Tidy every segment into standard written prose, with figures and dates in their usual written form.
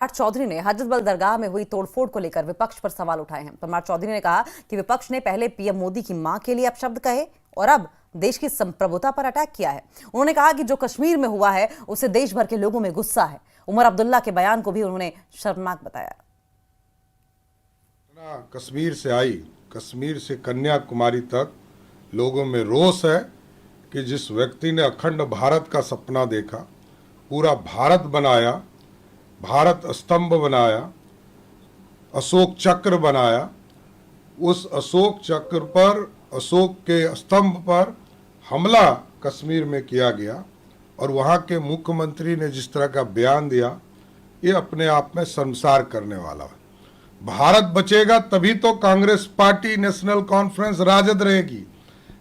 परमार चौधरी ने हजरतबल दरगाह में हुई तोड़फोड़ को लेकर विपक्ष पर सवाल उठाए हैं। परमार चौधरी ने कहा कि विपक्ष ने पहले पीएम मोदी की मां के लिए अपशब्द कहे और अब देश की संप्रभुता पर अटैक किया है। उन्होंने कहा कि जो कश्मीर में हुआ है उसे देश भर के लोगों में गुस्सा है। उमर अब्दुल्ला के बयान को भी उन्होंने शर्मनाक बताया। कश्मीर से आई, कश्मीर से कन्याकुमारी तक लोगों में रोष है कि जिस व्यक्ति ने अखंड भारत का सपना देखा, पूरा भारत बनाया, भारत स्तंभ बनाया, अशोक चक्र बनाया, उस अशोक चक्र पर, अशोक के स्तंभ पर हमला कश्मीर में किया गया और वहाँ के मुख्यमंत्री ने जिस तरह का बयान दिया, ये अपने आप में शर्मसार करने वाला है। भारत बचेगा तभी तो कांग्रेस पार्टी, नेशनल कॉन्फ्रेंस, राजद रहेगी।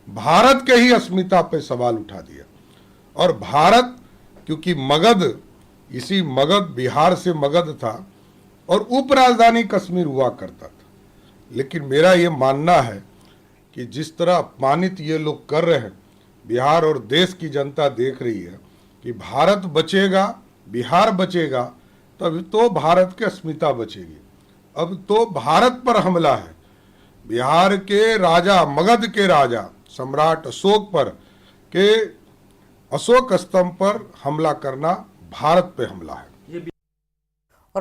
भारत के ही अस्मिता पे सवाल उठा दिया। और भारत, क्योंकि मगध, इसी मगध, बिहार से मगध था और उपराजधानी कश्मीर हुआ करता था। लेकिन मेरा ये मानना है कि जिस तरह अपमानित ये लोग कर रहे हैं, बिहार और देश की जनता देख रही है कि भारत बचेगा, बिहार बचेगा तभी तो भारत की अस्मिता बचेगी। अब तो भारत पर हमला है। बिहार के राजा, मगध के राजा सम्राट अशोक पर के अशोक स्तंभ पर हमला करना भारत पे हमला है।